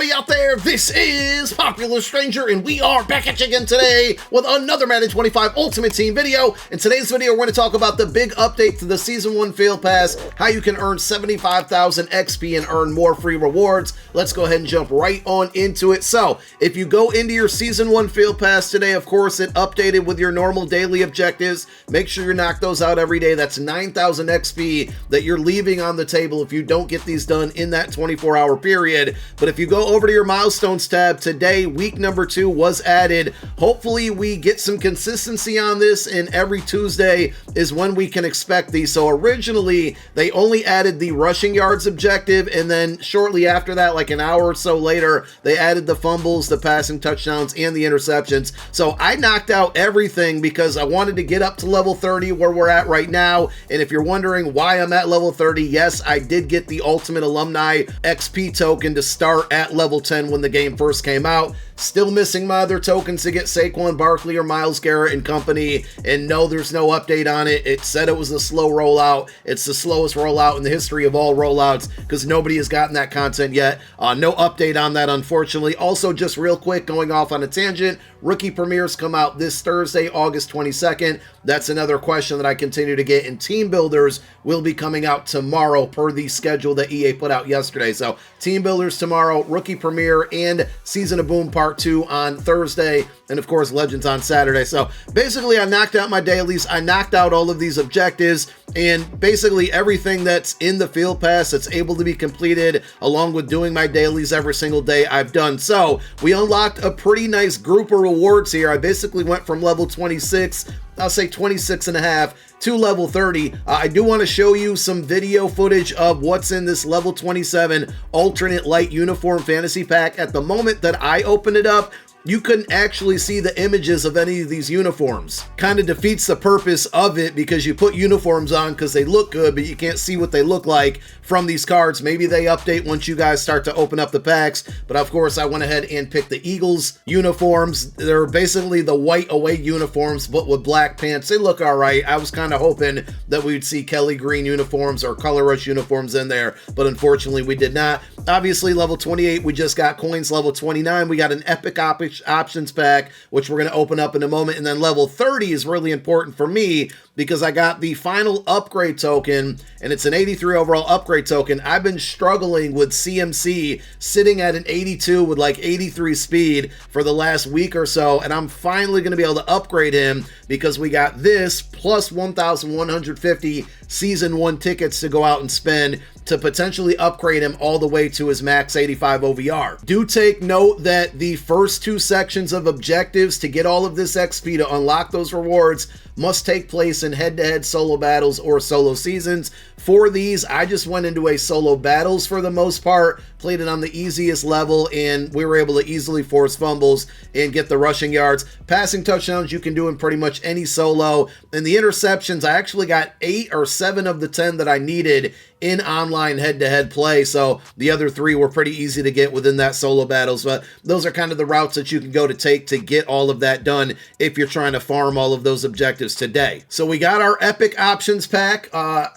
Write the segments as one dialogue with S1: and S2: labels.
S1: everybody out there, this is Popular Stranger, and we are back at you again today with another Madden 25 Ultimate Team video. In today's video, we're going to talk about the big update to the Season 1 Field Pass, how you can earn 75,000 XP and earn more free rewards. Let's go ahead and jump right on into it. So, if you go into your Season 1 Field Pass today, of course, it updated with your normal daily objectives. Make sure you knock those out every day. That's 9,000 XP that you're leaving on the table if you don't get these done in that 24-hour period. But if you go over to your milestones tab today, week number 2 was added. Hopefully we get some consistency on this, and every Tuesday is when we can expect these. So originally they only added the rushing yards objective, and then shortly after that, like an hour or so later, they added the fumbles, the passing touchdowns, and the interceptions. So I knocked out everything because I wanted to get up to level 30 where we're at right now. And if you're wondering why I'm at level 30, yes, I did get the Ultimate Alumni XP token to start at level 10 when the game first came out. Still missing my other tokens to get Saquon Barkley or Myles Garrett and company, and no, there's no update on it. It said it was a slow rollout. It's the slowest rollout in the history of all rollouts because nobody has gotten that content yet. No update on that, unfortunately. Also, just real quick, going off on a tangent, rookie premieres come out this Thursday, August 22nd. That's another question that I continue to get, and team builders will be coming out tomorrow per the schedule that EA put out yesterday. So team builders tomorrow, rookie premiere, and Season of Boom Part 2 on Thursday, and of course Legends on Saturday. So basically I knocked out my dailies, I knocked out all of these objectives, and basically everything that's in the field pass that's able to be completed along with doing my dailies every single day I've done. So we unlocked a pretty nice group of rewards here. I basically went from level 26, I'll say 26 and a half, to level 30. I do want to show you some video footage of what's in this level 27 alternate light uniform fantasy pack. At the moment that I opened it up, you couldn't actually see the images of any of these uniforms. Kind of defeats the purpose of it because you put uniforms on because they look good, but you can't see what they look like from these cards. Maybe they update once you guys start to open up the packs, but of course I went ahead and picked the Eagles uniforms. They're basically the white away uniforms, but with black pants. They look all right. I was kind of hoping that we'd see Kelly Green uniforms or Color Rush uniforms in there, but unfortunately we did not. Obviously, level 28, we just got coins. Level 29, we got an epic options pack, which we're going to open up in a moment. And then level 30 is really important for me because I got the final upgrade token, and it's an 83 overall upgrade token. I've been struggling with CMC sitting at an 82 with like 83 speed for the last week or so, and I'm finally going to be able to upgrade him because we got this plus 1,150 Season 1 tickets to go out and spend to potentially upgrade him all the way to his max 85 OVR. Do take note that the first 2 sections of objectives to get all of this XP to unlock those rewards must take place in head-to-head solo battles or solo seasons. For these, I just went into a solo battles for the most part, played it on the easiest level, and we were able to easily force fumbles and get the rushing yards. Passing touchdowns you can do in pretty much any solo, and the interceptions, I actually got 8 or 7 of the 10 that I needed in online head-to-head play, so the other 3 were pretty easy to get within that solo battles. But those are kind of the routes that you can go to take to get all of that done if you're trying to farm all of those objectives today. So we got our epic options pack. I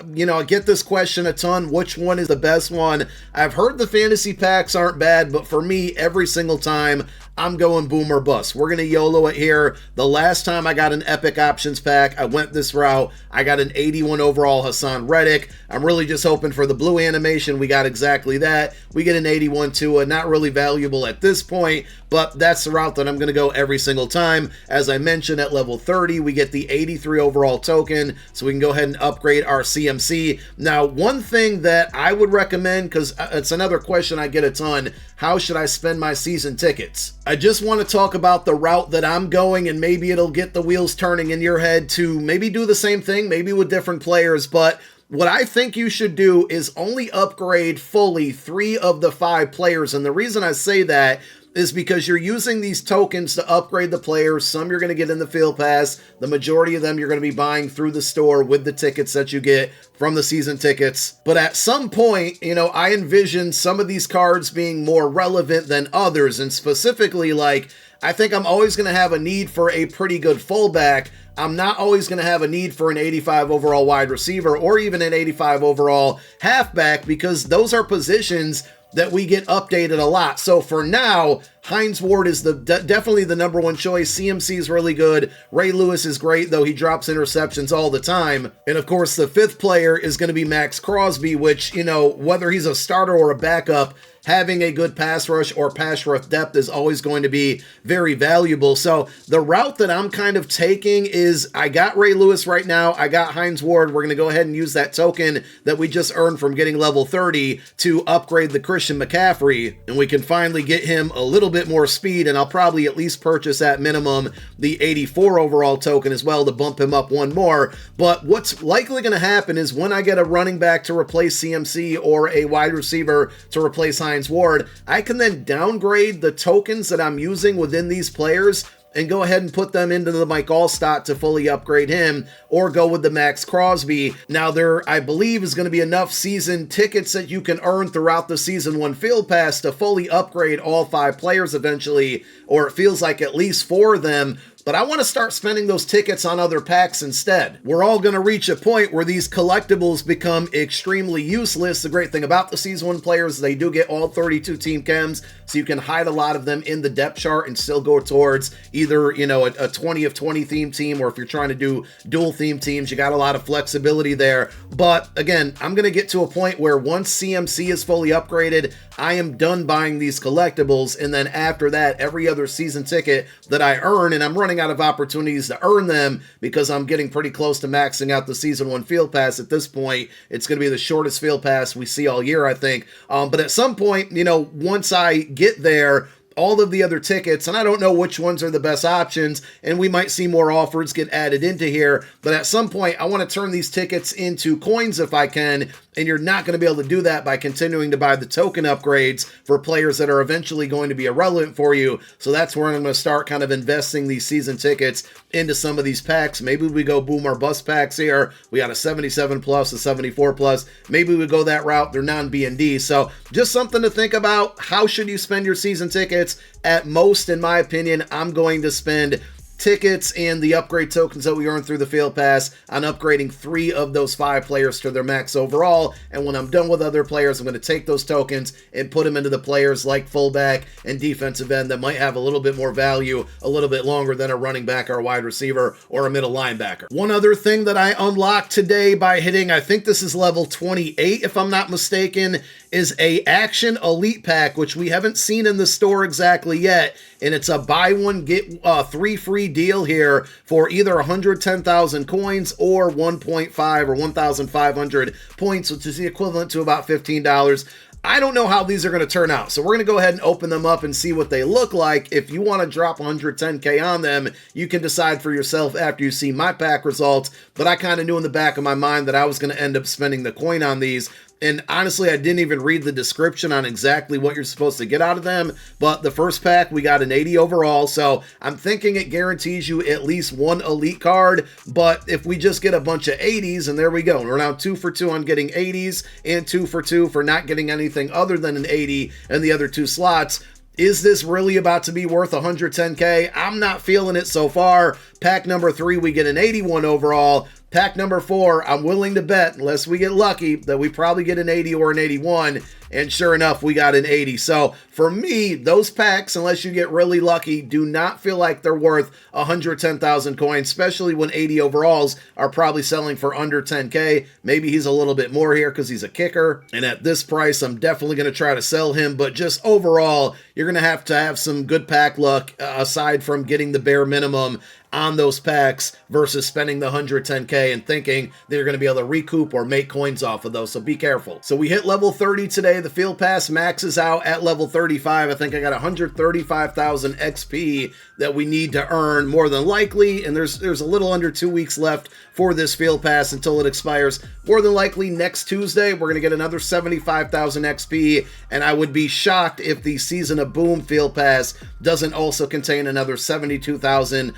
S1: get this question a ton, which one is the best one? I've heard the fantasy packs aren't bad, but for me, every single time I'm going boom or bust. We're going to YOLO it here. The last time I got an epic options pack, I went this route. I got an 81 overall Hassan Reddick. I'm really just hoping for the blue animation. We got exactly that. We get an 81 Tua, not really valuable at this point, but that's the route that I'm going to go every single time. As I mentioned, at level 30, we get the 83 overall token, so we can go ahead and upgrade our CMC. Now, one thing that I would recommend, because it's another question I get a ton, how should I spend my season tickets? I just want to talk about the route that I'm going, and maybe it'll get the wheels turning in your head to maybe do the same thing, maybe with different players, but what I think you should do is only upgrade fully 3 of the 5 players, and the reason I say that is because you're using these tokens to upgrade the players. Some you're going to get in the field pass. The majority of them you're going to be buying through the store with the tickets that you get from the season tickets. But at some point, I envision some of these cards being more relevant than others. And specifically, I think I'm always going to have a need for a pretty good fullback. I'm not always going to have a need for an 85 overall wide receiver or even an 85 overall halfback, because those are positions that we get updated a lot. So for now, Hines Ward is definitely the number one choice. CMC is really good. Ray Lewis is great, though he drops interceptions all the time. And of course, the fifth player is going to be Max Crosby, which, you know, whether he's a starter or a backup, having a good pass rush or pass rush depth is always going to be very valuable. So the route that I'm kind of taking is I got Ray Lewis right now. I got Hines Ward. We're going to go ahead and use that token that we just earned from getting level 30 to upgrade the Christian McCaffrey. And we can finally get him a little bit more speed. And I'll probably at least purchase at minimum the 84 overall token as well to bump him up one more. But what's likely going to happen is when I get a running back to replace CMC or a wide receiver to replace Hines Ward, I can then downgrade the tokens that I'm using within these players and go ahead and put them into the Mike Allstott to fully upgrade him, or go with the Max Crosby. Now there, I believe, is going to be enough season tickets that you can earn throughout the Season 1 Field Pass to fully upgrade all 5 players eventually, or it feels like at least 4 of them. But I want to start spending those tickets on other packs instead. We're all going to reach a point where these collectibles become extremely useless. The great thing about the Season 1 players is they do get all 32 team chems, so you can hide a lot of them in the depth chart and still go towards either, you know, a 20 of 20 theme team, or if you're trying to do dual theme teams, you got a lot of flexibility there. But again, I'm going to get to a point where once CMC is fully upgraded, I am done buying these collectibles, and then after that, every other season ticket that I earn, and I'm running out of opportunities to earn them because I'm getting pretty close to maxing out the Season 1 Field Pass at this point. It's going to be the shortest Field Pass we see all year, I think. But at some point, you know, once I get there, all of the other tickets, and I don't know which ones are the best options, and we might see more offers get added into here, but at some point, I want to turn these tickets into coins if I can, and you're not going to be able to do that by continuing to buy the token upgrades for players that are eventually going to be irrelevant for you. So that's where I'm going to start kind of investing these season tickets into some of these packs. Maybe we go boom or bust packs here. We got a 77 plus, a 74 plus. Maybe we go that route. They're non-BND. So just something to think about. How should you spend your season tickets? At most, in my opinion, I'm going to spend tickets and the upgrade tokens that we earn through the Field Pass on upgrading 3 of those 5 players to their max overall. And when I'm done with other players, I'm going to take those tokens and put them into the players like fullback and defensive end that might have a little bit more value a little bit longer than a running back or a wide receiver or a middle linebacker. One other thing that I unlocked today by hitting, I think this is level 28 if I'm not mistaken, is a Action Elite Pack, which we haven't seen in the store exactly yet. And it's a buy one, get 3 free deal here for either 110,000 coins or 1.5 or 1,500 points, which is the equivalent to about $15. I don't know how these are going to turn out, so we're going to go ahead and open them up and see what they look like. If you want to drop 110K on them, you can decide for yourself after you see my pack results, but I kind of knew in the back of my mind that I was going to end up spending the coin on these. And honestly, I didn't even read the description on exactly what you're supposed to get out of them. But the first pack, we got an 80 overall. So I'm thinking it guarantees you at least 1 elite card. But if we just get a bunch of 80s, and there we go. We're now 2 for 2 on getting 80s and 2 for 2 for not getting anything other than an 80 in the other 2 slots. Is this really about to be worth 110K? I'm not feeling it so far. Pack number 3, we get an 81 overall. Pack number 4, I'm willing to bet, unless we get lucky, that we probably get an 80 or an 81. And sure enough, we got an 80. So for me, those packs, unless you get really lucky, do not feel like they're worth 110,000 coins, especially when 80 overalls are probably selling for under 10K. Maybe he's a little bit more here because he's a kicker. And at this price, I'm definitely going to try to sell him. But just overall, you're going to have some good pack luck aside from getting the bare minimum on those packs versus spending the 110K and thinking that you're going to be able to recoup or make coins off of those. So be careful. So we hit level 30 today. The Field Pass maxes out at level 35. I think I got 135,000 XP that we need to earn more than likely. And there's a little under 2 weeks left for this Field Pass until it expires. More than likely next Tuesday, we're going to get another 75,000 XP. And I would be shocked if the Season of Boom Field Pass doesn't also contain another 72,000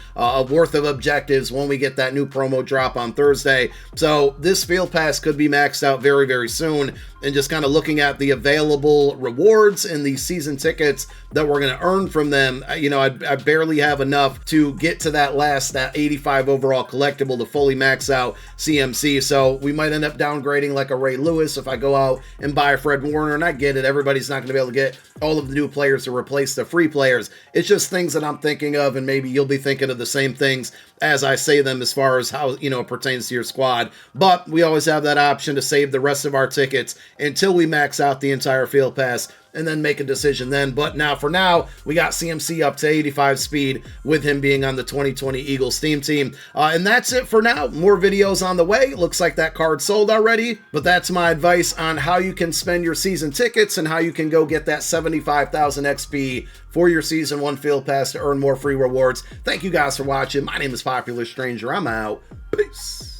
S1: worth of objectives when we get that new promo drop on Thursday. So this Field Pass could be maxed out very, very soon. and just kind of looking at the available rewards and the season tickets that we're going to earn from them, you know, I barely have enough to get to that 85 overall collectible to fully max out CMC. So we might end up downgrading like a Ray Lewis if I go out and buy a Fred Warner, and I get it. Everybody's not going to be able to get all of the new players to replace the free players. It's just things that I'm thinking of, and maybe you'll be thinking of the same things as I say them as far as how, you know, it pertains to your squad. But we always have that option to save the rest of our tickets until we max out the entire field pass and then make a decision then. But now, for now, we got CMC up to 85 speed with him being on the 2020 Eagles Steam Team. And that's it for now. More videos on the way. Looks like that card sold already, but that's my advice on how you can spend your season tickets and how you can go get that 75,000 XP for your Season 1 Field Pass to earn more free rewards. Thank you guys for watching. My name is Popular Stranger. I'm out. Peace.